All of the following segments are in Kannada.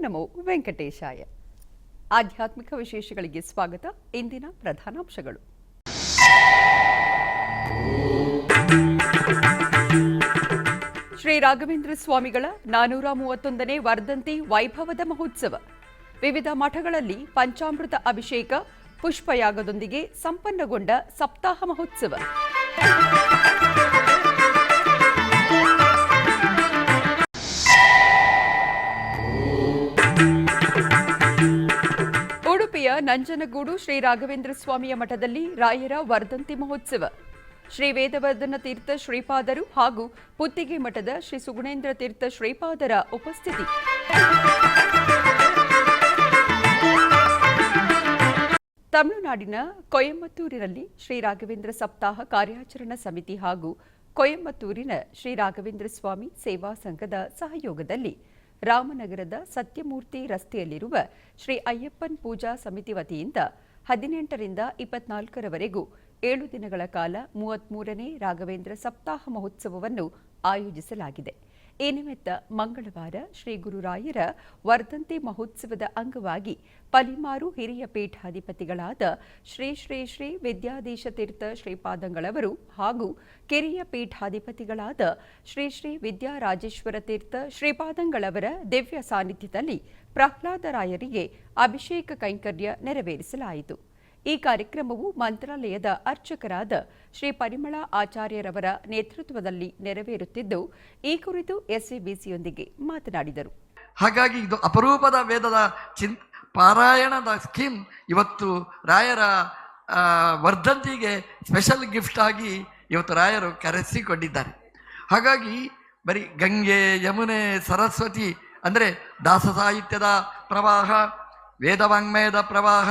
ನಮೋ ವೆಂಕಟೇಶಾಯ. ಆಧ್ಯಾತ್ಮಿಕ ವಿಶೇಷಗಳಿಗೆ ಸ್ವಾಗತ. ಇಂದಿನ ಪ್ರಧಾನಾಂಶಗಳು. ಶ್ರೀ ರಾಘವೇಂದ್ರ ಸ್ವಾಮಿಗಳ 431ನೇ ವರ್ಧಂತಿ ವೈಭವದ ಮಹೋತ್ಸವ. ವಿವಿಧ ಮಠಗಳಲ್ಲಿ ಪಂಚಾಮೃತ ಅಭಿಷೇಕ, ಪುಷ್ಪಯಾಗದೊಂದಿಗೆ ಸಂಪನ್ನಗೊಂಡ ಸಪ್ತಾಹ ಮಹೋತ್ಸವ. ಉಡುಪಿಯ ನಂಜನಗೂಡು ಶ್ರೀ ರಾಘವೇಂದ್ರ ಸ್ವಾಮಿಯ ಮಠದಲ್ಲಿ ರಾಯರ ವರ್ಧಂತಿ ಮಹೋತ್ಸವ. ಶ್ರೀ ವೇದವರ್ಧನ ತೀರ್ಥ ಶ್ರೀಪಾದರು ಹಾಗೂ ಪುತ್ತಿಗೆ ಮಠದ ಶ್ರೀ ಸುಗುಣೇಂದ್ರ ತೀರ್ಥ ಶ್ರೀಪಾದರ ಉಪಸ್ಥಿತಿ. ತಮಿಳುನಾಡಿನ ಕೊಯಮತ್ತೂರಿನಲ್ಲಿ ಶ್ರೀ ರಾಘವೇಂದ್ರ ಸಪ್ತಾಹ ಕಾರ್ಯಾಚರಣಾ ಸಮಿತಿ ಹಾಗೂ ಕೊಯಮತ್ತೂರಿನ ಶ್ರೀ ರಾಘವೇಂದ್ರ ಸ್ವಾಮಿ ಸೇವಾ ಸಂಘದ ಸಹಯೋಗದಲ್ಲಿ ರಾಮನಗರದ ಸತ್ಯಮೂರ್ತಿ ರಸ್ತೆಯಲ್ಲಿರುವ ಶ್ರೀ ಅಯ್ಯಪ್ಪನ್ ಪೂಜಾ ಸಮಿತಿ ವತಿಯಿಂದ 18ರಿಂದ 24ರವರೆಗೂ 7 ದಿನಗಳ ಕಾಲ 33ನೇ ರಾಘವೇಂದ್ರ ಸಪ್ತಾಹ ಮಹೋತ್ಸವವನ್ನು ಆಯೋಜಿಸಲಾಗಿದೆ. ಈ ನಿಮಿತ್ತ ಮಂಗಳವಾರ ಶ್ರೀ ಗುರುರಾಯರ ವರ್ಧಂತಿ ಮಹೋತ್ಸವದ ಅಂಗವಾಗಿ ಪಲಿಮಾರು ಹಿರಿಯ ಪೀಠಾಧಿಪತಿಗಳಾದ ಶ್ರೀ ಶ್ರೀ ಶ್ರೀ ವಿದ್ಯಾಧೀಶ ತೀರ್ಥ ಶ್ರೀಪಾದಂಗಳವರು ಹಾಗೂ ಕಿರಿಯ ಪೀಠಾಧಿಪತಿಗಳಾದ ಶ್ರೀ ಶ್ರೀ ವಿದ್ಯಾರಾಜೇಶ್ವರ ತೀರ್ಥ ಶ್ರೀಪಾದಂಗಳವರ ದಿವ್ಯ ಸಾನ್ನಿಧ್ಯದಲ್ಲಿ ಪ್ರಹ್ಲಾದರಾಯರಿಗೆ ಅಭಿಷೇಕ ಕೈಂಕರ್ಯ ನೆರವೇರಿಸಲಾಯಿತು. ಈ ಕಾರ್ಯಕ್ರಮವು ಮಂತ್ರಾಲಯದ ಅರ್ಚಕರಾದ ಶ್ರೀ ಪರಿಮಳ ಆಚಾರ್ಯರವರ ನೇತೃತ್ವದಲ್ಲಿ ನೆರವೇರುತ್ತಿದ್ದು, ಈ ಕುರಿತು ಎಸ್ವಿಬಿಸಿಯೊಂದಿಗೆ ಮಾತನಾಡಿದರು. ಹಾಗಾಗಿ ಇದು ಅಪರೂಪದ ವೇದದ ಪಾರಾಯಣದ ಸ್ಕೀಮ್ ಇವತ್ತು ರಾಯರ ವರ್ಧಂತಿಗೆ ಸ್ಪೆಷಲ್ ಗಿಫ್ಟ್ ಆಗಿ ಇವತ್ತು ರಾಯರು ಕರೆಸಿಕೊಂಡಿದ್ದಾರೆ. ಹಾಗಾಗಿ ಬರೀ ಗಂಗೆ, ಯಮುನೆ, ಸರಸ್ವತಿ ಅಂದರೆ ದಾಸ ಸಾಹಿತ್ಯದ ಪ್ರವಾಹ, ವೇದವಾಂಗ್ಮಯದ ಪ್ರವಾಹ,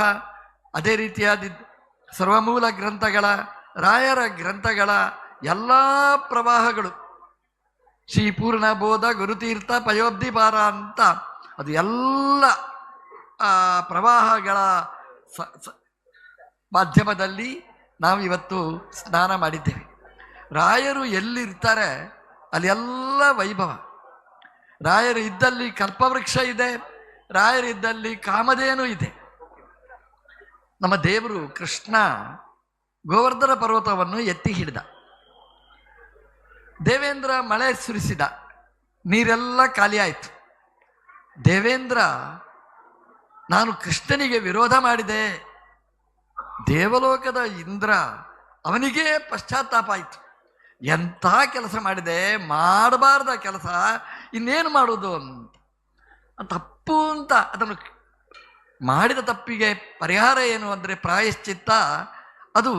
ಅದೇ ರೀತಿಯಾದ ಸರ್ವಮೂಲ ಗ್ರಂಥಗಳ, ರಾಯರ ಗ್ರಂಥಗಳ ಎಲ್ಲ ಪ್ರವಾಹಗಳು, ಶ್ರೀ ಪೂರ್ಣ ಬೋಧ ಗುರುತೀರ್ಥ ಪಯೋಬ್ಧಿಪಾರ ಅಂತ ಅದು ಎಲ್ಲ ಪ್ರವಾಹಗಳ ಮಾಧ್ಯಮದಲ್ಲಿ ನಾವು ಇವತ್ತು ಸ್ನಾನ ಮಾಡಿದ್ದೇವೆ. ರಾಯರು ಎಲ್ಲಿರ್ತಾರೆ ಅಲ್ಲಿ ಎಲ್ಲ ವೈಭವ. ರಾಯರು ಇದ್ದಲ್ಲಿ ಕಲ್ಪವೃಕ್ಷ ಇದೆ, ರಾಯರು ಇದ್ದಲ್ಲಿ ಕಾಮಧೇನು ಇದೆ. ನಮ್ಮ ದೇವರು ಕೃಷ್ಣ ಗೋವರ್ಧನ ಪರ್ವತವನ್ನು ಎತ್ತಿ ಹಿಡಿದ. ದೇವೇಂದ್ರ ಮಳೆ ಸುರಿಸಿದ, ನೀರೆಲ್ಲ ಖಾಲಿ ಆಯಿತು. ದೇವೇಂದ್ರ ನಾನು ಕೃಷ್ಣನಿಗೆ ವಿರೋಧ ಮಾಡಿದೆ, ದೇವಲೋಕದ ಇಂದ್ರ ಅವನಿಗೇ ಪಶ್ಚಾತ್ತಾಪ ಆಯಿತು. ಎಂಥ ಕೆಲಸ ಮಾಡಿದೆ, ಮಾಡಬಾರ್ದ ಕೆಲಸ, ಇನ್ನೇನು ಮಾಡೋದು ಅಂತ ತಪ್ಪು ಅಂತ ಅದನ್ನು ಮಾಡಿದ ತಪ್ಪಿಗೆ ಪರಿಹಾರ ಏನು ಅಂದರೆ ಪ್ರಾಯಶ್ಚಿತ್ತ. ಅದು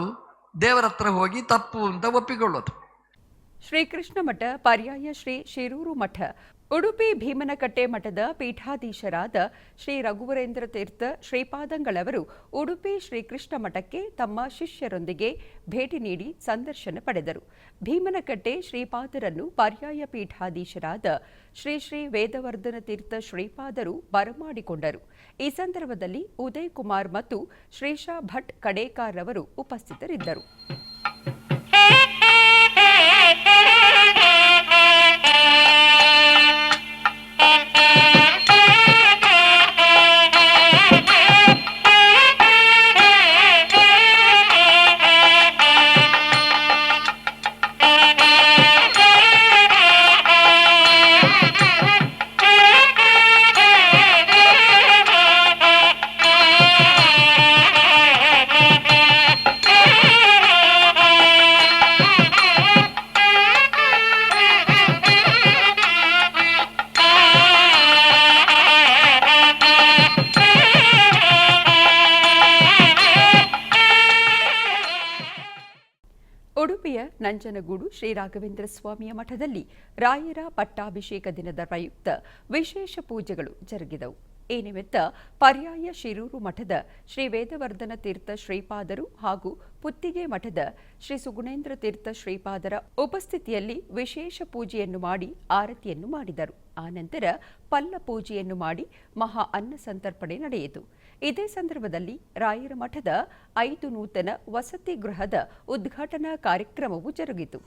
ದೇವರ ಹತ್ರ ಹೋಗಿ ತಪ್ಪು ಅಂತ ಒಪ್ಪಿಕೊಳ್ಳೋದು. ಶ್ರೀಕೃಷ್ಣ ಮಠ ಪರ್ಯಾಯ ಶ್ರೀ ಶಿರೂರು ಮಠ ಉಡುಪಿ ಭೀಮನಕಟ್ಟೆ ಮಠದ ಪೀಠಾಧೀಶರಾದ ಶ್ರೀ ರಘುವರೇಂದ್ರ ತೀರ್ಥ ಶ್ರೀಪಾದಂಗಳವರು ಉಡುಪಿ ಶ್ರೀಕೃಷ್ಣ ಮಠಕ್ಕೆ ತಮ್ಮ ಶಿಷ್ಯರೊಂದಿಗೆ ಭೇಟಿ ನೀಡಿ ಸಂದರ್ಶನ ಪಡೆದರು. ಭೀಮನಕಟ್ಟೆ ಶ್ರೀಪಾದರನ್ನು ಪರ್ಯಾಯ ಪೀಠಾಧೀಶರಾದ ಶ್ರೀ ಶ್ರೀ ವೇದವರ್ಧನ ತೀರ್ಥ ಶ್ರೀಪಾದರು ಬರಮಾಡಿಕೊಂಡರು. ಈ ಸಂದರ್ಭದಲ್ಲಿ ಉದಯ್ ಕುಮಾರ್ ಮತ್ತು ಶ್ರೀಶಾ ಭಟ್ ಕಡೇಕಾರ್ ರವರು ಉಪಸ್ಥಿತರಿದ್ದರು. ಉಡುಪಿಯ ನಂಜನಗೂಡು ಶ್ರೀ ರಾಘವೇಂದ್ರ ಸ್ವಾಮಿಯ ಮಠದಲ್ಲಿ ರಾಯರ ಪಟ್ಟಾಭಿಷೇಕ ದಿನದ ಪ್ರಯುಕ್ತ ವಿಶೇಷ ಪೂಜೆಗಳು ಜರುಗಿದವು. ಈ ನಿಮಿತ್ತ ಪರ್ಯಾಯ ಶಿರೂರು ಮಠದ ಶ್ರೀ ವೇದವರ್ಧನ ತೀರ್ಥ ಶ್ರೀಪಾದರು ಹಾಗೂ ಪುತ್ತಿಗೆ ಮಠದ ಶ್ರೀ ಸುಗುಣೇಂದ್ರ ತೀರ್ಥ ಶ್ರೀಪಾದರ ಉಪಸ್ಥಿತಿಯಲ್ಲಿ ವಿಶೇಷ ಪೂಜೆಯನ್ನು ಮಾಡಿ ಆರತಿಯನ್ನು ಮಾಡಿದರು. ಆನಂತರ ಪಲ್ಲ ಪೂಜೆಯನ್ನು ಮಾಡಿ ಮಹಾ ಅನ್ನ ಸಂತರ್ಪಣೆ ನಡೆಯಿತು. ಇದೇ ಸಂದರ್ಭದಲ್ಲಿ ರಾಯರ ಮಠದ 5 ನೂತನ ವಸತಿ ಗೃಹದ ಉದ್ಘಾಟನಾ ಕಾರ್ಯಕ್ರಮವು ಜರುಗಿತು.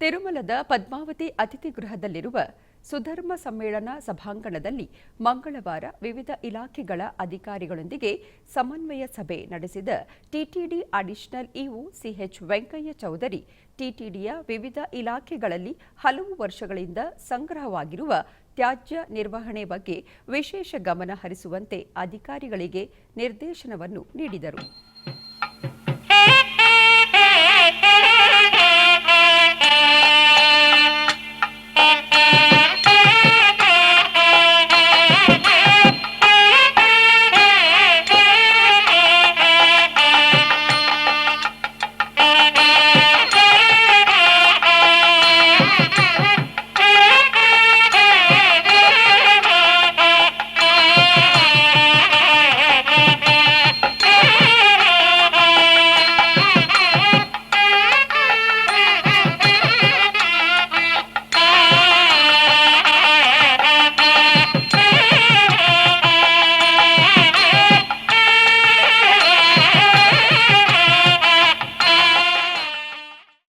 ತಿರುಮಲದ ಪದ್ಮಾವತಿ ಅತಿಥಿ ಗೃಹದಲ್ಲಿರುವ ಸುಧರ್ಮ ಸಮ್ಮೇಳನ ಸಭಾಂಗಣದಲ್ಲಿ ಮಂಗಳವಾರ ವಿವಿಧ ಇಲಾಖೆಗಳ ಅಧಿಕಾರಿಗಳೊಂದಿಗೆ ಸಮನ್ವಯ ಸಭೆ ನಡೆಸಿದ TTD additional EO CH Venkaiah Chowdary ಟಿಟಿಡಿಯ ವಿವಿಧ ಇಲಾಖೆಗಳಲ್ಲಿ ಹಲವು ವರ್ಷಗಳಿಂದ ಸಂಗ್ರಹವಾಗಿರುವ ತ್ಯಾಜ್ಯ ನಿರ್ವಹಣೆ ಬಗ್ಗೆ ವಿಶೇಷ ಗಮನ ಹರಿಸುವಂತೆ ಅಧಿಕಾರಿಗಳಿಗೆ ನಿರ್ದೇಶನವನ್ನು ನೀಡಿದರು.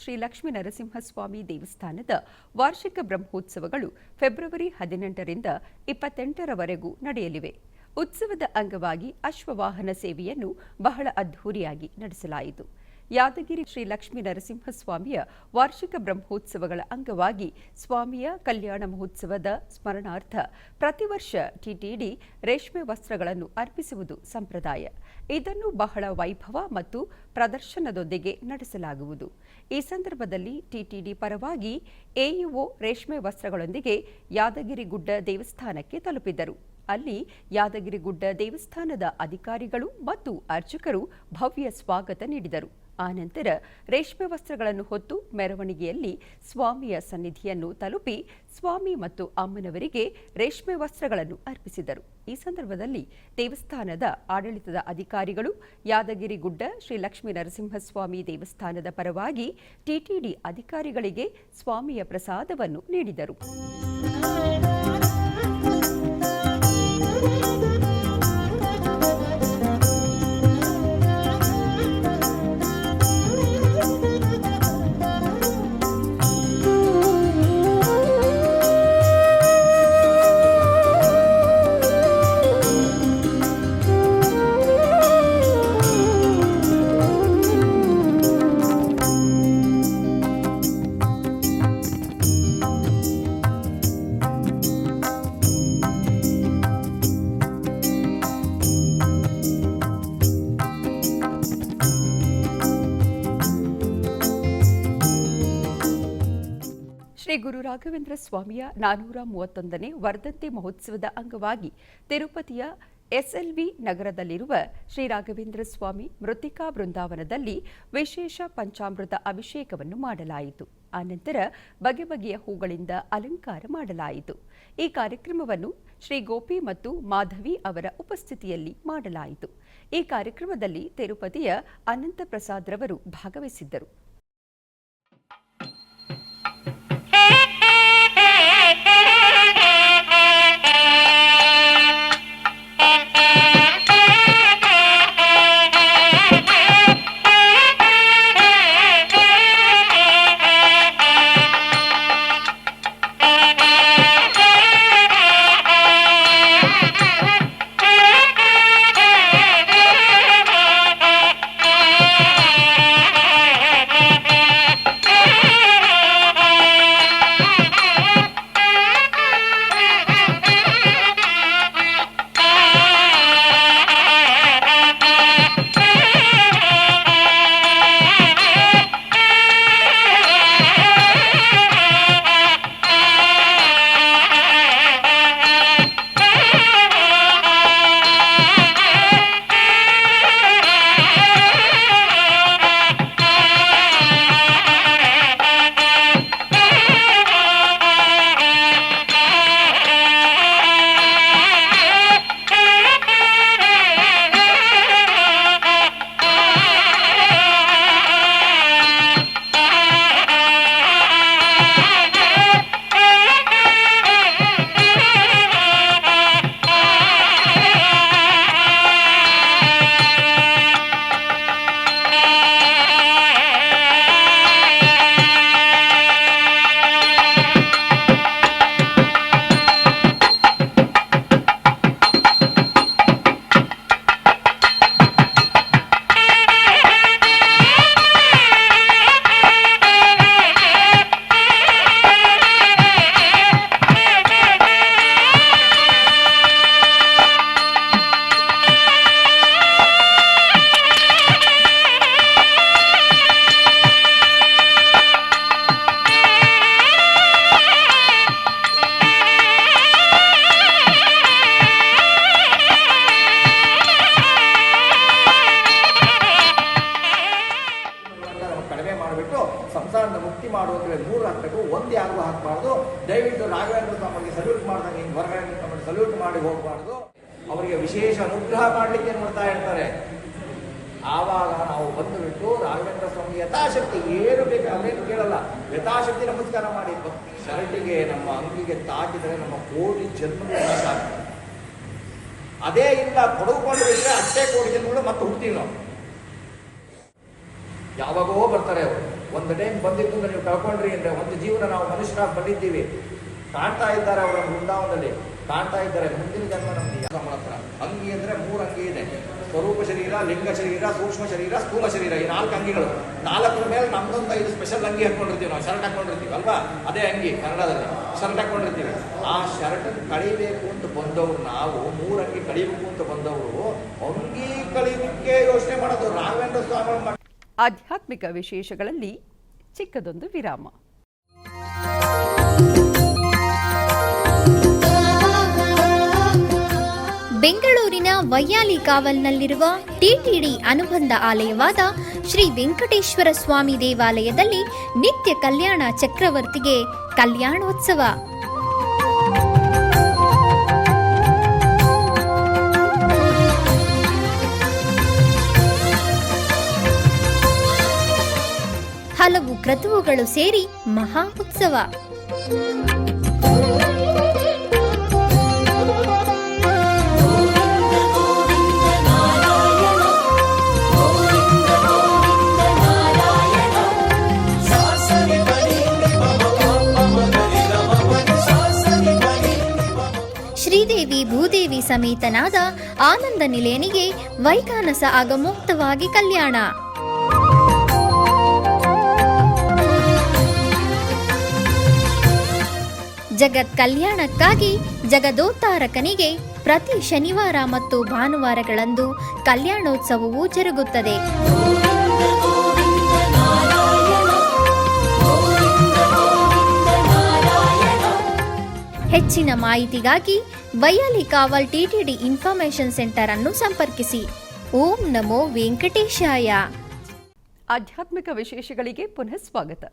ಶ್ರೀ ಲಕ್ಷ್ಮೀ ನರಸಿಂಹಸ್ವಾಮಿ ದೇವಸ್ಥಾನದ ವಾರ್ಷಿಕ ಬ್ರಹ್ಮೋತ್ಸವಗಳು ಫೆಬ್ರವರಿ 18ರಿಂದ 28ರವರೆಗೂ ನಡೆಯಲಿವೆ. ಉತ್ಸವದ ಅಂಗವಾಗಿ ಅಶ್ವವಾಹನ ಸೇವೆಯನ್ನು ಬಹಳ ಅದ್ಧೂರಿಯಾಗಿ ನಡೆಸಲಾಯಿತು. ಯಾದಗಿರಿ ಶ್ರೀ ಲಕ್ಷ್ಮೀ ನರಸಿಂಹಸ್ವಾಮಿಯ ವಾರ್ಷಿಕ ಬ್ರಹ್ಮೋತ್ಸವಗಳ ಅಂಗವಾಗಿ ಸ್ವಾಮಿಯ ಕಲ್ಯಾಣ ಮಹೋತ್ಸವದ ಸ್ಮರಣಾರ್ಥ ಪ್ರತಿ ವರ್ಷ ಟಿಟಿಡಿ ರೇಷ್ಮೆ ವಸ್ತ್ರಗಳನ್ನು ಅರ್ಪಿಸುವುದು ಸಂಪ್ರದಾಯ. ಇದನ್ನು ಬಹಳ ವೈಭವ ಮತ್ತು ಪ್ರದರ್ಶನದೊಂದಿಗೆ ನಡೆಸಲಾಗುವುದು. ಈ ಸಂದರ್ಭದಲ್ಲಿ ಟಿಟಿಡಿ ಪರವಾಗಿ ಎಇಒ ರೇಷ್ಮೆ ವಸ್ತ್ರಗಳೊಂದಿಗೆ ಯಾದಗಿರಿಗುಡ್ಡ ದೇವಸ್ಥಾನಕ್ಕೆ ತಲುಪಿದರು. ಅಲ್ಲಿ ಯಾದಗಿರಿಗುಡ್ಡ ದೇವಸ್ಥಾನದ ಅಧಿಕಾರಿಗಳು ಮತ್ತು ಅರ್ಚಕರು ಭವ್ಯ ಸ್ವಾಗತ ನೀಡಿದರು. ಆನಂತರ ರೇಷ್ಮೆ ವಸ್ತ್ರಗಳನ್ನು ಹೊತ್ತು ಮೆರವಣಿಗೆಯಲ್ಲಿ ಸ್ವಾಮಿಯ ಸನ್ನಿಧಿಯನ್ನು ತಲುಪಿ ಸ್ವಾಮಿ ಮತ್ತು ಅಮ್ಮನವರಿಗೆ ರೇಷ್ಮೆ ವಸ್ತ್ರಗಳನ್ನು ಅರ್ಪಿಸಿದರು. ಈ ಸಂದರ್ಭದಲ್ಲಿ ದೇವಸ್ಥಾನದ ಆಡಳಿತದ ಅಧಿಕಾರಿಗಳು ಯಾದಗಿರಿಗುಡ್ಡ ಶ್ರೀ ಲಕ್ಷ್ಮೀ ನರಸಿಂಹಸ್ವಾಮಿ ದೇವಸ್ಥಾನದ ಪರವಾಗಿ ಟಿಟಿಡಿ ಅಧಿಕಾರಿಗಳಿಗೆ ಸ್ವಾಮಿಯ ಪ್ರಸಾದವನ್ನು ನೀಡಿದರು. ಶ್ರೀ ಗುರು ರಾಘವೇಂದ್ರ ಸ್ವಾಮಿಯ 431ನೇ ವರ್ಧಂತಿ ಮಹೋತ್ಸವದ ಅಂಗವಾಗಿ ತಿರುಪತಿಯ ಎಸ್ಎಲ್ವಿ ನಗರದಲ್ಲಿರುವ ಶ್ರೀ ರಾಘವೇಂದ್ರ ಸ್ವಾಮಿ ಮೃತ್ತಿಕಾ ಬೃಂದಾವನದಲ್ಲಿ ವಿಶೇಷ ಪಂಚಾಮೃತ ಅಭಿಷೇಕವನ್ನು ಮಾಡಲಾಯಿತು. ಆನಂತರ ಬಗೆ ಬಗೆಯ ಹೂಗಳಿಂದ ಅಲಂಕಾರ ಮಾಡಲಾಯಿತು. ಈ ಕಾರ್ಯಕ್ರಮವನ್ನು ಶ್ರೀ ಗೋಪಿ ಮತ್ತು ಮಾಧವಿ ಅವರ ಉಪಸ್ಥಿತಿಯಲ್ಲಿ ಮಾಡಲಾಯಿತು. ಈ ಕಾರ್ಯಕ್ರಮದಲ್ಲಿ ತಿರುಪತಿಯ ಅನಂತ ಪ್ರಸಾದ್ ರವರು ಭಾಗವಹಿಸಿದ್ದರು. ಮಾಡು ಅಂದರೆ 3 ಹಾಕಬೇಕು, 1 ಯಾರಿಗೂ ಹಾಕಬಾರ್ದು. ದಯವಿಟ್ಟು ರಾಘವೇಂದ್ರ ಸ್ವಾಮಿಗೆ ಸಲ್ಯೂಟ್ ಮಾಡ್ದಂಗೆ ಹಿಂಗೆ ಹೊರಗಡೆ ನಿಂತ್ಕೊಂಡು ಸಲ್ಯೂಟ್ ಮಾಡಿ ಹೋಗಬಾರ್ದು. ಅವರಿಗೆ ವಿಶೇಷ ಅನುಗ್ರಹ ಮಾಡಲಿಕ್ಕೆ ನೋಡ್ತಾ ಇರ್ತಾರೆ. ಆವಾಗ ನಾವು ಬಂದುಬಿಟ್ಟು ರಾಘವೇಂದ್ರ ಸ್ವಾಮಿ ಯಥಾಶಕ್ತಿ ಏನು ಬೇಕು ಅವರೇನು ಕೇಳಲ್ಲ, ಯಥಾಶಕ್ತಿ ನಮಸ್ಕಾರ ಮಾಡಿ. ಶರ್ಟಿಗೆ ನಮ್ಮ ಅಂಗಿಗೆ ತಾಕಿದರೆ ನಮ್ಮ ಕೋಟಿ ಜನ್ಮಗಳು ಸಾಕು. ಅದೇ ಇಲ್ಲ ಪಡೆದುಕೊಂಡು ಬಿಟ್ಟರೆ ಅಷ್ಟೇ ಕೋಟಿ ಜನ್ಮಗಳು ಮತ್ತೆ ಹುಡ್ತೀವಿ ನಾವು. ಯಾವಾಗೋ ಬರ್ತಾರೆ ಅವರು. ಒಂದು ಟೈಮ್ ಬಂದಿದ್ದು ನೀವು ಕಳ್ಕೊಂಡ್ರಿ ಅಂದರೆ ಒಂದು ಜೀವನ ನಾವು ಮನುಷ್ಯರಾಗಿ ಬಂದಿದ್ದೀವಿ. ಕಾಣ್ತಾ ಇದ್ದಾರೆ ಅವರ ವೃಂದಾವನದಲ್ಲಿ, ಕಾಣ್ತಾ ಇದ್ದಾರೆ. ಮುಂದಿನ ಜನ್ಮ ನಮ್ಗೆ ನಮ್ಮ ಹತ್ರ ಅಂಗಿ ಅಂದರೆ 3 ಅಂಗಿ ಇದೆ: ಸ್ವರೂಪ ಶರೀರ, ಲಿಂಗ ಶರೀರ, ಸೂಕ್ಷ್ಮ ಶರೀರ, ಸ್ಥೂಲ ಶರೀರ. ಈ 4 ಅಂಗಿಗಳು. 4ರ ಮೇಲೆ ನಮ್ದೊಂದು 5 ಸ್ಪೆಷಲ್ ಅಂಗಿ ಹಾಕೊಂಡಿರ್ತೀವಿ ನಾವು. ಶರ್ಟ್ ಹಾಕೊಂಡಿರ್ತೀವಿ ಅಲ್ವಾ, ಅದೇ ಅಂಗಿ ಕನ್ನಡದಲ್ಲಿ ಶರ್ಟ್ ಹಾಕೊಂಡಿರ್ತೀವಿ. ಆ ಶರ್ಟನ್ನು ಕಳಿಬೇಕು ಅಂತ ಬಂದವರು ನಾವು, 3 ಅಂಗಿ ಕಳಿಬೇಕು ಅಂತ ಬಂದವರು ಅಂಗಿ ಕಳಿಲಿಕ್ಕೆ ಯೋಚನೆ ಮಾಡೋದು. ರಾಘವೇಂದ್ರ ಸ್ವಾಮಿ ಆಧ್ಯಾತ್ಮಿಕ ವಿಶೇಷಗಳಲ್ಲಿ ಚಿಕ್ಕದೊಂದು ವಿರಾಮ. ಬೆಂಗಳೂರಿನ ವೈಯಾಲಿ ಕಾವಲ್ನಲ್ಲಿರುವ ಟಿಟಿಡಿ ಅನುಬಂಧ ಆಲಯವಾದ ಶ್ರೀ ವೆಂಕಟೇಶ್ವರ ಸ್ವಾಮಿ ದೇವಾಲಯದಲ್ಲಿ ನಿತ್ಯ ಕಲ್ಯಾಣ ಚಕ್ರವರ್ತಿಗೆ ಕಲ್ಯಾಣೋತ್ಸವ. ಹಲವು ಕ್ರತುವುಗಳು ಸೇರಿ ಮಹಾ ಉತ್ಸವ. ಶ್ರೀದೇವಿ ಭೂದೇವಿ ಸಮೇತನಾದ ಆನಂದ ನಿಲಯನಿಗೆ ವೈಖಾನಸ ಆಗಮೋಕ್ತವಾಗಿ ಕಲ್ಯಾಣ. ಜಗತ್ ಕಲ್ಯಾಣಕ್ಕಾಗಿ ಜಗದೋತ್ತಾರಕನಿಗೆ ಪ್ರತಿ ಶನಿವಾರ ಮತ್ತು ಭಾನುವಾರಗಳಂದು ಕಲ್ಯಾಣೋತ್ಸವವು ಜರುಗುತ್ತದೆ. ಹೆಚ್ಚಿನ ಮಾಹಿತಿಗಾಗಿ ವೈಯಾಲಿ ಕಾವಲ್ ಟಿಟಿಡಿ ಇನ್ಫಾರ್ಮೇಶನ್ ಸೆಂಟರ್ ಅನ್ನು ಸಂಪರ್ಕಿಸಿ. ಓಂ ನಮೋ ವೆಂಕಟೇಶಾಯ. ಆಧ್ಯಾತ್ಮಿಕ ವಿಶೇಷಗಳಿಗೆ ಪುನಃ ಸ್ವಾಗತ.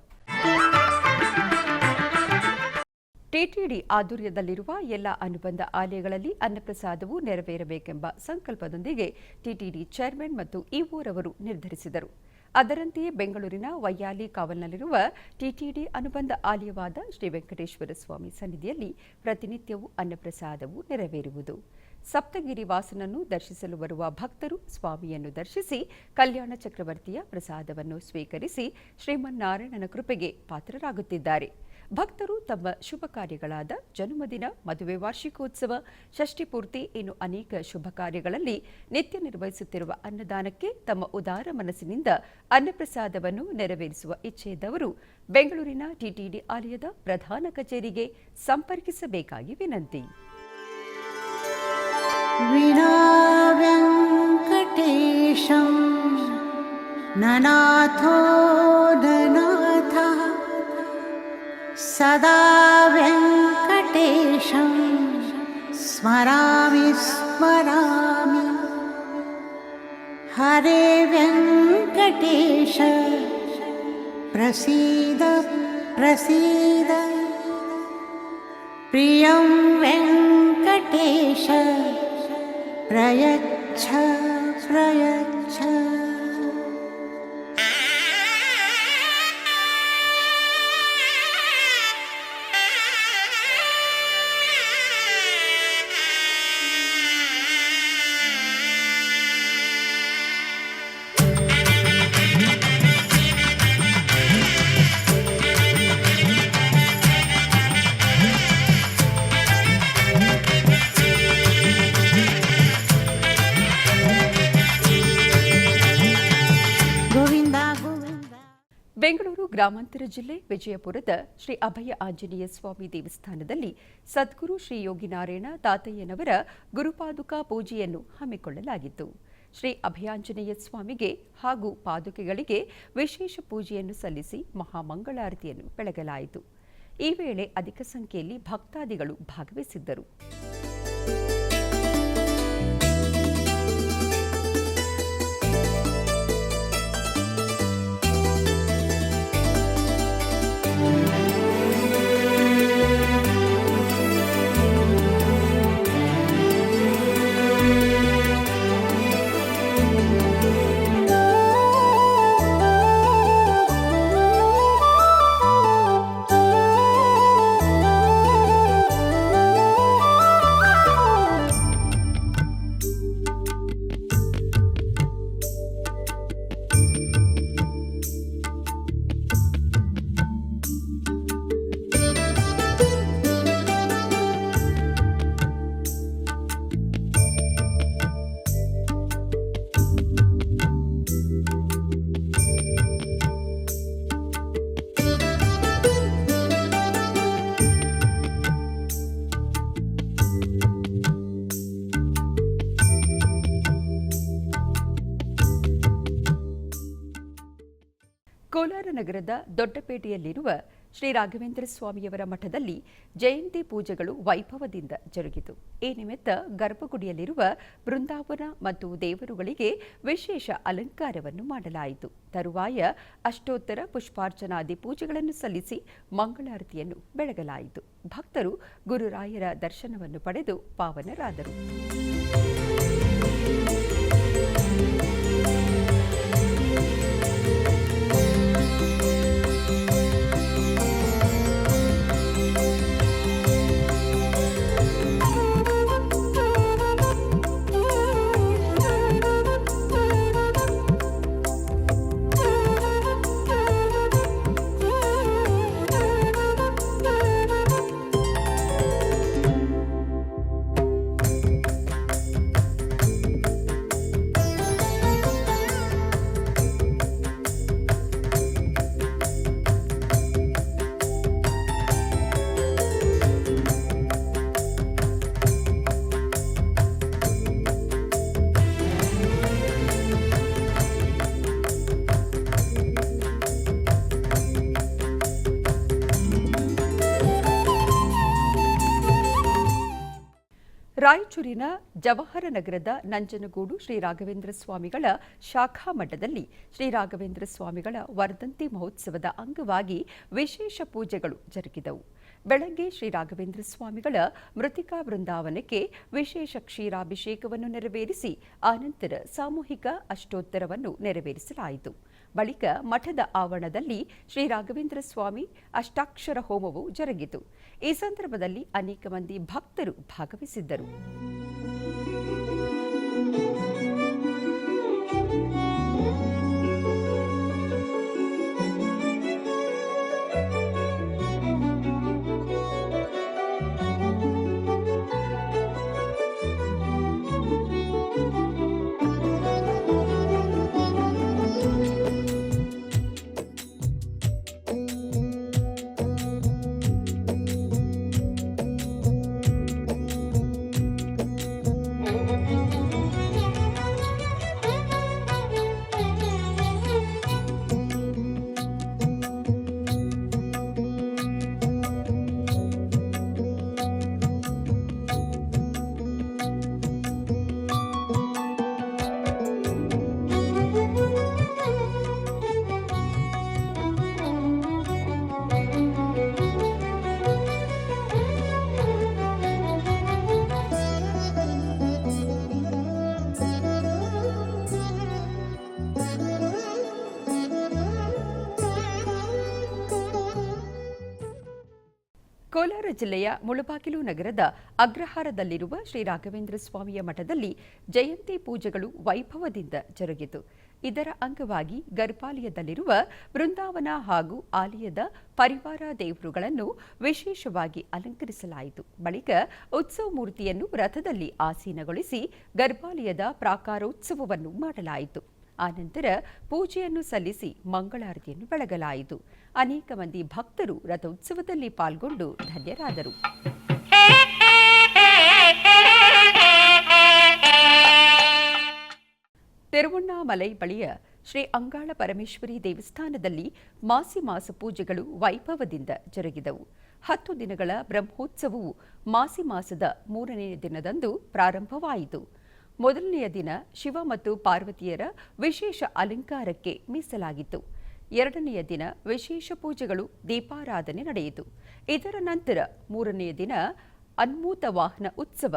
ಟಿಟಿಡಿ ಆಧ್ವರ್ಯದಲ್ಲಿರುವ ಎಲ್ಲ ಅನುಬಂಧ ಆಲಯಗಳಲ್ಲಿ ಅನ್ನಪ್ರಸಾದವು ನೆರವೇರಬೇಕೆಂಬ ಸಂಕಲ್ಪದೊಂದಿಗೆ ಟಿಟಿಡಿ ಚೇರ್ಮನ್ ಮತ್ತು ಇಒರವರು ನಿರ್ಧರಿಸಿದರು. ಅದರಂತೆಯೇ ಬೆಂಗಳೂರಿನ ವೈಯಾಲಿ ಕಾವಲ್ನಲ್ಲಿರುವ ಟಿಟಿಡಿ ಅನುಬಂಧ ಆಲಯವಾದ ಶ್ರೀ ವೆಂಕಟೇಶ್ವರ ಸ್ವಾಮಿ ಸನ್ನಿಧಿಯಲ್ಲಿ ಪ್ರತಿನಿತ್ಯವೂ ಅನ್ನಪ್ರಸಾದವು ನೆರವೇರುವುದು. ಸಪ್ತಗಿರಿ ವಾಸನನ್ನು ದರ್ಶಿಸಲು ಬರುವ ಭಕ್ತರು ಸ್ವಾಮಿಯನ್ನು ದರ್ಶಿಸಿ ಕಲ್ಯಾಣ ಚಕ್ರವರ್ತಿಯ ಪ್ರಸಾದವನ್ನು ಸ್ವೀಕರಿಸಿ ಶ್ರೀಮನ್ನಾರಾಯಣನ ಕೃಪೆಗೆ ಪಾತ್ರರಾಗುತ್ತಿದ್ದಾರೆ. ಭಕ್ತರು ತಮ್ಮ ಶುಭ ಕಾರ್ಯಗಳಾದ ಜನ್ಮದಿನ, ಮದುವೆ, ವಾರ್ಷಿಕೋತ್ಸವ, ಷಷ್ಠಿ ಪೂರ್ತಿ ಇನ್ನು ಅನೇಕ ಶುಭ ಕಾರ್ಯಗಳಲ್ಲಿ ನಿತ್ಯ ನಿರ್ವಹಿಸುತ್ತಿರುವ ಅನ್ನದಾನಕ್ಕೆ ತಮ್ಮ ಉದಾರ ಮನಸ್ಸಿನಿಂದ ಅನ್ನಪ್ರಸಾದವನ್ನು ನೆರವೇರಿಸುವ ಇಚ್ಛೆಯಿದ್ದವರು ಬೆಂಗಳೂರಿನ ಟಿಟಿಡಿ ಆಲಯದ ಪ್ರಧಾನ ಕಚೇರಿಗೆ ಸಂಪರ್ಕಿಸಬೇಕಾಗಿ ವಿನಂತಿ. ವಿನಾ ವೆಂಕಟೇಶಂ ನನಾಥೋ ನನಾಥ ಸದಾ ವೆಂಕಟೇಶಂ ಸ್ಮರಾಮಿ ಸ್ಮರಾಮಿ. ಹರೇ ವೆಂಕಟೇಶ ಪ್ರಸೀದ ಪ್ರಸೀದ. ಪ್ರಿಯಂ ವೆಂಕಟೇಶ ಪ್ರಯಚ್ಛ ಪ್ರಯಚ್ಛ. ಬೆಂಗಳೂರು ಗ್ರಾಮಾಂತರ ಜಿಲ್ಲೆ ವಿಜಯಪುರದ ಶ್ರೀ ಅಭಯ ಆಂಜನೇಯ ಸ್ವಾಮಿ ದೇವಸ್ಥಾನದಲ್ಲಿ ಸದ್ಗುರು ಶ್ರೀ ಯೋಗಿನಾರಾಯಣ ತಾತಯ್ಯನವರ ಗುರುಪಾದುಕಾ ಪೂಜೆಯನ್ನು ಹಮ್ಮಿಕೊಳ್ಳಲಾಗಿತ್ತು. ಶ್ರೀ ಅಭಯಾಂಜನೇಯ ಸ್ವಾಮಿಗೆ ಹಾಗೂ ಪಾದುಕೆಗಳಿಗೆ ವಿಶೇಷ ಪೂಜೆಯನ್ನು ಸಲ್ಲಿಸಿ ಮಹಾಮಂಗಳಾರತಿಯನ್ನು ಬೆಳಗಲಾಯಿತು. ಈ ವೇಳೆ ಅಧಿಕ ಸಂಖ್ಯೆಯಲ್ಲಿ ಭಕ್ತಾದಿಗಳು ಭಾಗವಹಿಸಿದ್ದರು. ಕೋಲಾರ ನಗರದ ದೊಡ್ಡಪೇಟೆಯಲ್ಲಿರುವ ಶ್ರೀ ರಾಘವೇಂದ್ರ ಸ್ವಾಮಿಯವರ ಮಠದಲ್ಲಿ ಜಯಂತಿ ಪೂಜೆಗಳು ವೈಭವದಿಂದ ಜರುಗಿತು. ಈ ನಿಮಿತ್ತ ಗರ್ಭಗುಡಿಯಲ್ಲಿರುವ ಬೃಂದಾವನ ಮತ್ತು ದೇವರುಗಳಿಗೆ ವಿಶೇಷ ಅಲಂಕಾರವನ್ನು ಮಾಡಲಾಯಿತು. ತರುವಾಯ ಅಷ್ಟೋತ್ತರ ಪುಷ್ಪಾರ್ಚನಾದಿ ಪೂಜೆಗಳನ್ನು ಸಲ್ಲಿಸಿ ಮಂಗಳಾರತಿಯನ್ನು ಬೆಳಗಲಾಯಿತು. ಭಕ್ತರು ಗುರುರಾಯರ ದರ್ಶನವನ್ನು ಪಡೆದು ಪಾವನರಾದರು. ರಾಯಚೂರಿನ ಜವಾಹರ ನಗರದ ನಂಜನಗೂಡು ಶ್ರೀ ರಾಘವೇಂದ್ರ ಸ್ವಾಮಿಗಳ ಶಾಖಾ ಮಠದಲ್ಲಿ ಶ್ರೀ ರಾಘವೇಂದ್ರ ಸ್ವಾಮಿಗಳ ವರ್ಧಂತಿ ಮಹೋತ್ಸವದ ಅಂಗವಾಗಿ ವಿಶೇಷ ಪೂಜೆಗಳು ಜರುಗಿದವು. ಬೆಳಗ್ಗೆ ಶ್ರೀ ರಾಘವೇಂದ್ರ ಸ್ವಾಮಿಗಳ ಮೃತ್ತಿಕಾ ಬೃಂದಾವನಕ್ಕೆ ವಿಶೇಷ ಕ್ಷೀರಾಭಿಷೇಕವನ್ನು ನೆರವೇರಿಸಿ ಆನಂತರ ಸಾಮೂಹಿಕ ಅಷ್ಟೋತ್ತರವನ್ನು ನೆರವೇರಿಸಲಾಯಿತು. ಬಳಿಕ ಮಠದ ಆವರಣದಲ್ಲಿ ಶ್ರೀ ರಾಘವೇಂದ್ರ ಸ್ವಾಮಿ ಅಷ್ಟಾಕ್ಷರ ಹೋಮವು ಜರುಗಿತು. ಈ ಸಂದರ್ಭದಲ್ಲಿ ಅನೇಕ ಮಂದಿ ಭಕ್ತರು ಭಾಗವಹಿಸಿದ್ದರು. ಕೋಲಾರ ಜಿಲ್ಲೆಯ ಮುಳಬಾಗಿಲು ನಗರದ ಅಗ್ರಹಾರದಲ್ಲಿರುವ ಶ್ರೀ ರಾಘವೇಂದ್ರ ಸ್ವಾಮಿಯ ಮಠದಲ್ಲಿ ಜಯಂತಿ ಪೂಜೆಗಳು ವೈಭವದಿಂದ ಜರುಗಿತು. ಇದರ ಅಂಗವಾಗಿ ಗರ್ಭಾಲಯದಲ್ಲಿರುವ ಬೃಂದಾವನ ಹಾಗೂ ಆಲಯದ ಪರಿವಾರ ದೇವರುಗಳನ್ನು ವಿಶೇಷವಾಗಿ ಅಲಂಕರಿಸಲಾಯಿತು. ಬಳಿಕ ಉತ್ಸವ ಮೂರ್ತಿಯನ್ನು ರಥದಲ್ಲಿ ಆಸೀನಗೊಳಿಸಿ ಗರ್ಭಾಲಯದ ಪ್ರಾಕಾರೋತ್ಸವವನ್ನು ಮಾಡಲಾಯಿತು. ಆನಂತರ ಪೂಜೆಯನ್ನು ಸಲ್ಲಿಸಿ ಮಂಗಳಾರತಿಯನ್ನು ಬೆಳಗಲಾಯಿತು. ಅನೇಕ ಮಂದಿ ಭಕ್ತರು ರಥೋತ್ಸವದಲ್ಲಿ ಪಾಲ್ಗೊಂಡು ಧನ್ಯರಾದರು. ತಿರುವಣ್ಣಾಮಲೈ ಬಳಿಯ ಶ್ರೀ ಅಂಗಾಳ ಪರಮೇಶ್ವರಿ ದೇವಸ್ಥಾನದಲ್ಲಿ ಮಾಸಿ ಮಾಸ ಪೂಜೆಗಳು ವೈಭವದಿಂದ ಜರುಗಿದವು. 10 ದಿನಗಳ ಬ್ರಹ್ಮೋತ್ಸವವು ಮಾಸಿ ಮಾಸದ 3ನೇ ದಿನದಂದು ಪ್ರಾರಂಭವಾಯಿತು. ಮೊದಲನೆಯ ದಿನ ಶಿವ ಮತ್ತು ಪಾರ್ವತಿಯರ ವಿಶೇಷ ಅಲಂಕಾರಕ್ಕೆ ಮೀಸಲಾಗಿತ್ತು. 2ನೆಯ ದಿನ ವಿಶೇಷ ಪೂಜೆಗಳು, ದೀಪಾರಾಧನೆ ನಡೆಯಿತು. ಇದರ ನಂತರ 3ನೆಯ ದಿನ ಅನ್ಮೂತ ವಾಹನ ಉತ್ಸವ,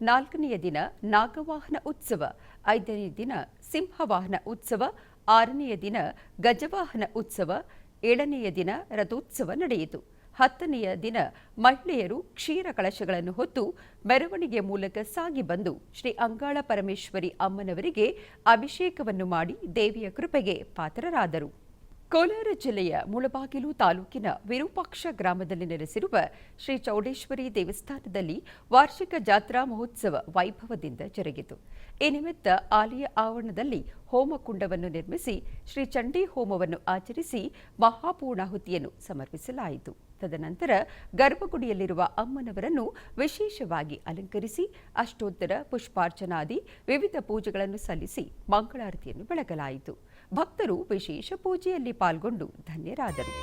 4ನೆಯ ದಿನ ನಾಗವಾಹನ ಉತ್ಸವ, 5ನೇ ದಿನ ಸಿಂಹವಾಹನ ಉತ್ಸವ, 6ನೆಯ ದಿನ ಗಜವಾಹನ ಉತ್ಸವ, 7ನೆಯ ದಿನ ರಥೋತ್ಸವ ನಡೆಯಿತು. 10ನೆಯ ದಿನ ಮಹಿಳೆಯರು ಕ್ಷೀರ ಕಳಶಗಳನ್ನು ಹೊತ್ತು ಮೆರವಣಿಗೆ ಮೂಲಕ ಸಾಗಿ ಬಂದು ಶ್ರೀ ಅಂಗಾಳ ಪರಮೇಶ್ವರಿ ಅಮ್ಮನವರಿಗೆ ಅಭಿಷೇಕವನ್ನು ಮಾಡಿ ದೇವಿಯ ಕೃಪೆಗೆ ಪಾತ್ರರಾದರು. ಕೋಲಾರ ಜಿಲ್ಲೆಯ ಮುಳಬಾಗಿಲು ತಾಲೂಕಿನ ವಿರೂಪಾಕ್ಷ ಗ್ರಾಮದಲ್ಲಿ ನೆಲೆಸಿರುವ ಶ್ರೀ ಚೌಡೇಶ್ವರಿ ದೇವಸ್ಥಾನದಲ್ಲಿ ವಾರ್ಷಿಕ ಜಾತ್ರಾ ಮಹೋತ್ಸವ ವೈಭವದಿಂದ ಜರುಗಿತು. ಈ ನಿಮಿತ್ತ ಆಲಯ ಆವರಣದಲ್ಲಿ ಹೋಮಕುಂಡವನ್ನು ನಿರ್ಮಿಸಿ ಶ್ರೀ ಚಂಡೀ ಹೋಮವನ್ನು ಆಚರಿಸಿ ಮಹಾಪೂರ್ಣಾಹುತಿಯನ್ನು ಸಮರ್ಪಿಸಲಾಯಿತು. ತದನಂತರ ಗರ್ಭಗುಡಿಯಲ್ಲಿರುವ ಅಮ್ಮನವರನ್ನು ವಿಶೇಷವಾಗಿ ಅಲಂಕರಿಸಿ ಅಷ್ಟೋತ್ತರ ಪುಷ್ಪಾರ್ಚನಾದಿ ವಿವಿಧ ಪೂಜೆಗಳನ್ನು ಸಲ್ಲಿಸಿ ಮಂಗಳಾರತಿಯನ್ನು ಬೆಳಗಲಾಯಿತು. ಭಕ್ತರು ವಿಶೇಷ ಪೂಜೆಯಲ್ಲಿ ಪಾಲ್ಗೊಂಡು ಧನ್ಯರಾದರು.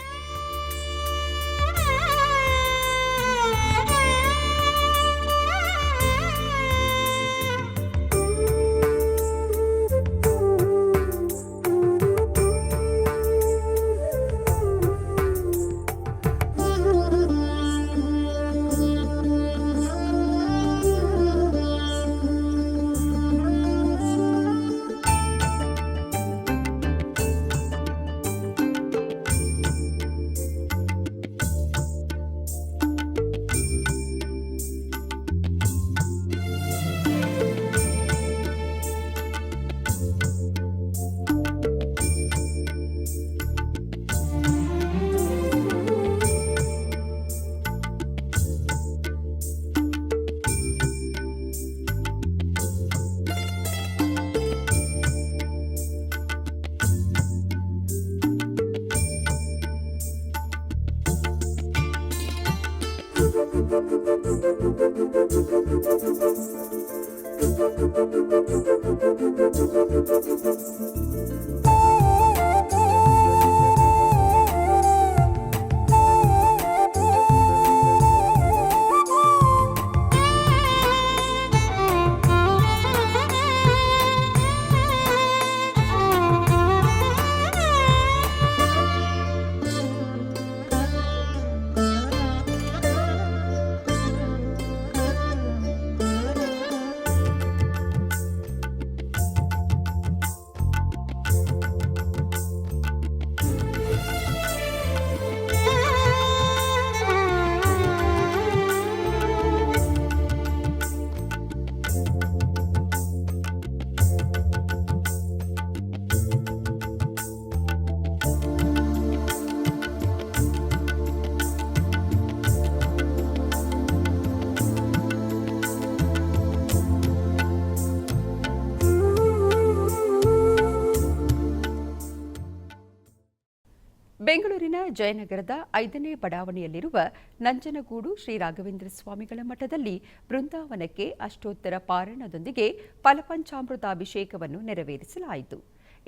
ಬೆಂಗಳೂರಿನ ಜಯನಗರದ 5ನೇ ಬಡಾವಣೆಯಲ್ಲಿರುವ ನಂಜನಗೂಡು ಶ್ರೀ ರಾಘವೇಂದ್ರ ಸ್ವಾಮಿಗಳ ಮಠದಲ್ಲಿ ಬೃಂದಾವನಕ್ಕೆ ಅಷ್ಟೋತ್ತರ ಪಾರಾಯಣದೊಂದಿಗೆ ಫಲಪಂಚಾಮೃತಾಭಿಷೇಕವನ್ನು ನೆರವೇರಿಸಲಾಯಿತು.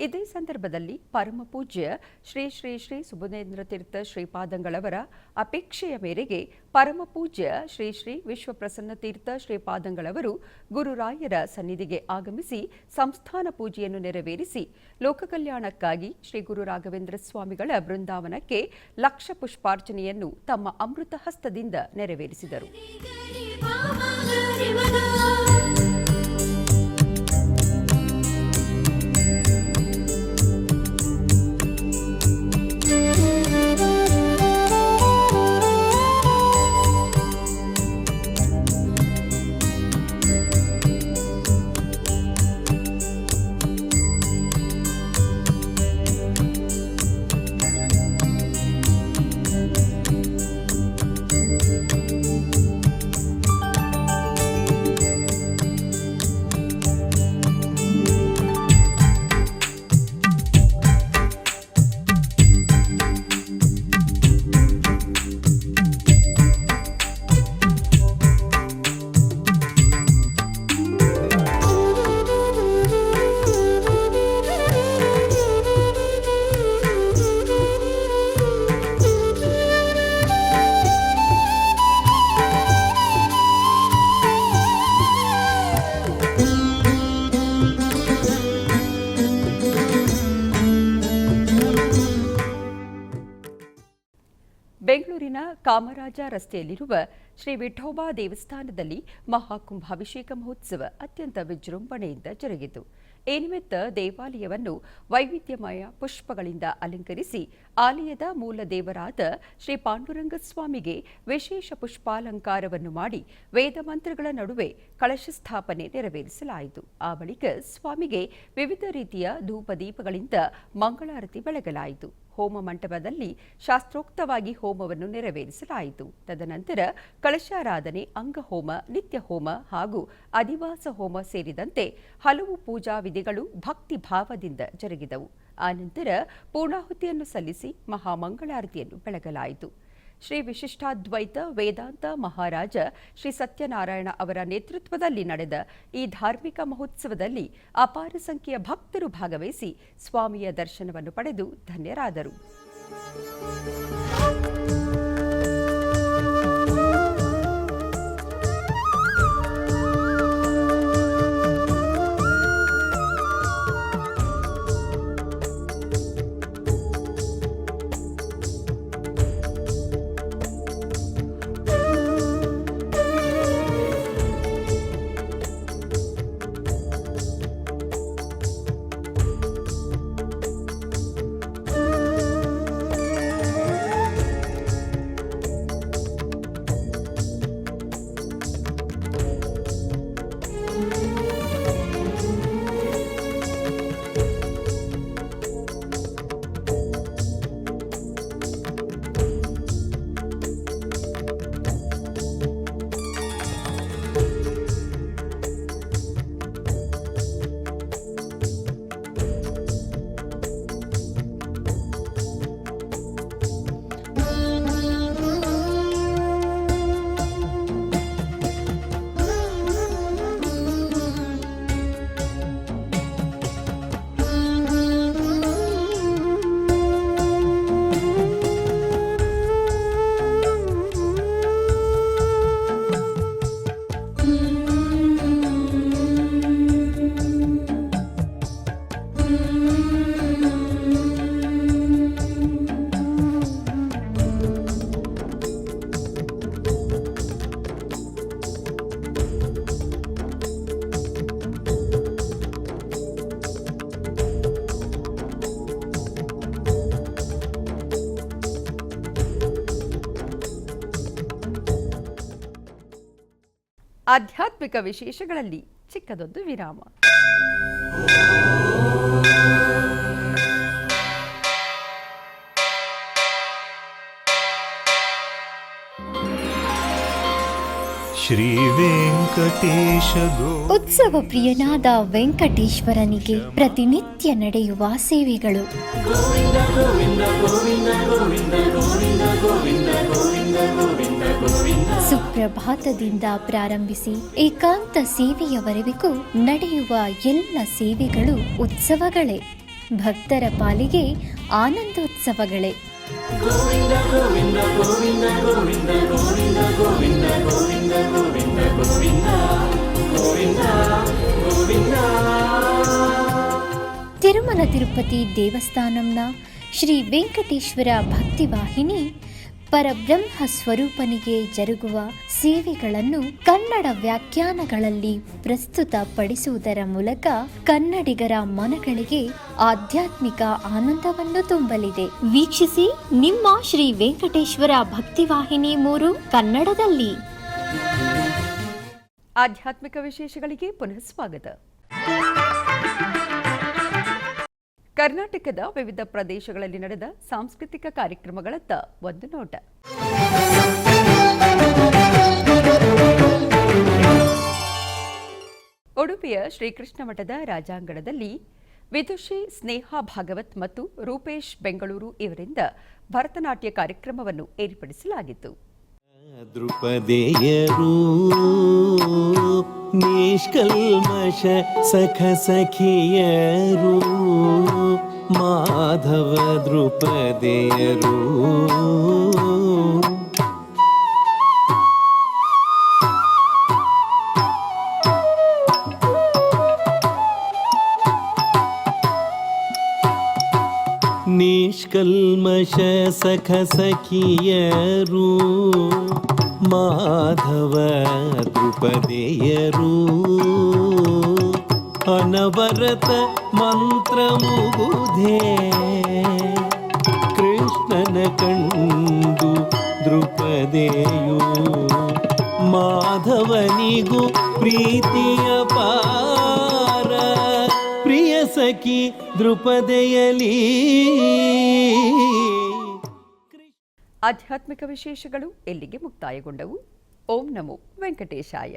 ಇದೇ ಸಂದರ್ಭದಲ್ಲಿ ಪರಮಪೂಜ್ಯ ಶ್ರೀ ಶ್ರೀ ಶ್ರೀ ಸುಬುಧೇಂದ್ರ ತೀರ್ಥ ಶ್ರೀಪಾದಂಗಳವರ ಅಪೇಕ್ಷೆಯ ಮೇರೆಗೆ ಪರಮಪೂಜ್ಯ ಶ್ರೀ ಶ್ರೀ ವಿಶ್ವಪ್ರಸನ್ನ ತೀರ್ಥ ಶ್ರೀಪಾದಂಗಳವರು ಗುರುರಾಯರ ಸನ್ನಿಧಿಗೆ ಆಗಮಿಸಿ ಸಂಸ್ಥಾನ ಪೂಜೆಯನ್ನು ನೆರವೇರಿಸಿ ಲೋಕ ಕಲ್ಯಾಣಕ್ಕಾಗಿ ಶ್ರೀ ಗುರು ರಾಘವೇಂದ್ರ ಸ್ವಾಮಿಗಳ ಬೃಂದಾವನಕ್ಕೆ ಲಕ್ಷ ಪುಷ್ಪಾರ್ಚನೆಯನ್ನು ತಮ್ಮ ಅಮೃತ ಹಸ್ತದಿಂದ ನೆರವೇರಿಸಿದರು. ಬೆಂಗಳೂರಿನ ಕಾಮರಾಜ ರಸ್ತೆಯಲ್ಲಿರುವ ಶ್ರೀ ವಿಠೋಬಾ ದೇವಸ್ಥಾನದಲ್ಲಿ ಮಹಾಕುಂಭಾಭಿಷೇಕ ಮಹೋತ್ಸವ ಅತ್ಯಂತ ವಿಜೃಂಭಣೆಯಿಂದ ಜರುಗಿತು. ಈ ನಿಮಿತ್ತ ದೇವಾಲಯವನ್ನು ವೈವಿಧ್ಯಮಯ ಪುಷ್ಪಗಳಿಂದ ಅಲಂಕರಿಸಿ ಆಲಯದ ಮೂಲ ದೇವರಾದ ಶ್ರೀ ಪಾಂಡುರಂಗ ಸ್ವಾಮಿಗೆ ವಿಶೇಷ ಪುಷ್ಪಾಲಂಕಾರವನ್ನು ಮಾಡಿ ವೇದ ಮಂತ್ರಗಳ ನಡುವೆ ಕಳಶ ಸ್ಥಾಪನೆ ನೆರವೇರಿಸಲಾಯಿತು. ಆ ಬಳಿಕ ಸ್ವಾಮಿಗೆ ವಿವಿಧ ರೀತಿಯ ಧೂಪದೀಪಗಳಿಂದ ಮಂಗಳಾರತಿ ಬೆಳಗಲಾಯಿತು. ಹೋಮ ಮಂಟಪದಲ್ಲಿ ಶಾಸ್ತ್ರೋಕ್ತವಾಗಿ ಹೋಮವನ್ನು ನೆರವೇರಿಸಲಾಯಿತು. ತದನಂತರ ಕಳಶಾರಾಧನೆ, ಅಂಗಹೋಮ, ನಿತ್ಯ ಹೋಮ ಹಾಗೂ ಅಧಿವಾಸ ಹೋಮ ಸೇರಿದಂತೆ ಹಲವು ಪೂಜಾ ವಿಧಿಗಳು ಭಕ್ತಿ ಭಾವದಿಂದ ಜರುಗಿದವು. ಆನಂತರ ಪೂರ್ಣಾಹುತಿಯನ್ನು ಸಲ್ಲಿಸಿ ಮಹಾಮಂಗಳಾರತಿಯನ್ನು ಬೆಳಗಲಾಯಿತು. ಶ್ರೀ ವಿಶಿಷ್ಟಾದ್ವೈತ ವೇದಾಂತ ಮಹಾರಾಜ ಶ್ರೀ ಸತ್ಯನಾರಾಯಣ ಅವರ ನೇತೃತ್ವದಲ್ಲಿ ನಡೆದ ಈ ಧಾರ್ಮಿಕ ಮಹೋತ್ಸವದಲ್ಲಿ ಅಪಾರ ಸಂಖ್ಯೆಯ ಭಕ್ತರು ಭಾಗವಹಿಸಿ ಸ್ವಾಮಿಯ ದರ್ಶನವನ್ನು ಪಡೆದು ಧನ್ಯರಾದರು. ಆಧ್ಯಾತ್ಮಿಕ ವಿಶೇಷಗಳಲ್ಲಿ ಚಿಕ್ಕದೊಂದು ವಿರಾಮ. ಶ್ರೀ ವೆಂಕಟೇಶ ಉತ್ಸವ ಪ್ರಿಯನಾದ ವೆಂಕಟೇಶ್ವರನಿಗೆ ಪ್ರತಿನಿತ್ಯ ನಡೆಯುವ ಸೇವೆಗಳು. ಸುಪ್ರಭಾತದಿಂದ ಪ್ರಾರಂಭಿಸಿ ಏಕಾಂತ ಸೇವೆಯವರೆಗೂ ನಡೆಯುವ ಎಲ್ಲ ಸೇವೆಗಳು ಉತ್ಸವಗಳೇ. ಭಕ್ತರ ಪಾಲಿಗೆ ಆನಂದೋತ್ಸವಗಳೇ. ತಿರುಮಲ ತಿರುಪತಿ ದೇವಸ್ಥಾನಂನ ಶ್ರೀ ವೆಂಕಟೇಶ್ವರ ಭಕ್ತಿವಾಹಿನಿ ಪರಬ್ರಹ್ಮ ಸ್ವರೂಪನಿಗೆ ಜರುಗುವ ಸೇವೆಗಳನ್ನು ಕನ್ನಡ ವ್ಯಾಖ್ಯಾನಗಳಲ್ಲಿ ಪ್ರಸ್ತುತಪಡಿಸುವುದರ ಮೂಲಕ ಕನ್ನಡಿಗರ ಮನಗಳಿಗೆ ಆಧ್ಯಾತ್ಮಿಕ ಆನಂದವನ್ನು ತುಂಬಲಿದೆ. ವೀಕ್ಷಿಸಿ ನಿಮ್ಮ ಶ್ರೀ ವೆಂಕಟೇಶ್ವರ ಭಕ್ತಿವಾಹಿನಿ 3 ಕನ್ನಡದಲ್ಲಿ. ಆಧ್ಯಾತ್ಮಿಕ ವಿಶೇಷಗಳಿಗೆ ಪುನಃ ಸ್ವಾಗತ. ಕರ್ನಾಟಕದ ವಿವಿಧ ಪ್ರದೇಶಗಳಲ್ಲಿ ನಡೆದ ಸಾಂಸ್ಕೃತಿಕ ಕಾರ್ಯಕ್ರಮಗಳತ್ತ ಒಂದು ನೋಟ. ಉಡುಪಿಯ ಶ್ರೀಕೃಷ್ಣ ಮಠದ ರಾಜಾಂಗಣದಲ್ಲಿ ವಿದುಷಿ ಸ್ನೇಹಾ ಭಾಗವತ್ ಮತ್ತು ರೂಪೇಶ್ ಬೆಂಗಳೂರು ಇವರಿಂದ ಭರತನಾಟ್ಯ ಕಾರ್ಯಕ್ರಮವನ್ನು ಏರ್ಪಡಿಸಲಾಗಿತ್ತು. ದೃಪದೇಯರು ನಿಷ್ಕಲ್ಮಶ ಸಖ ಸಖಿಯರು ಮಾಧವ ದೃಪದೇಯರು ನಿಷ್ಕಲ್ಮಶ ಸಖ ಸಖಿಯರು ಮಾಧವ ದೃಪದೇಯರು ಅನವರತ ಮಂತ್ರ ಮುಗುಧೆ ಕೃಷ್ಣನ ಕಂಡು ದೃಪದೇಯು ಮಾಧವನಿಗೂ ಪ್ರೀತಿಯ ಪಾರ ಪ್ರಿಯ ಸಖಿ ದೃಪದೇಯಲಿ. ಆಧ್ಯಾತ್ಮಿಕ ವಿಶೇಷಗಳು ಇಲ್ಲಿಗೆ ಮುಕ್ತಾಯಗೊಂಡವು. ಓಂ ನಮೋ ವೆಂಕಟೇಶಾಯ.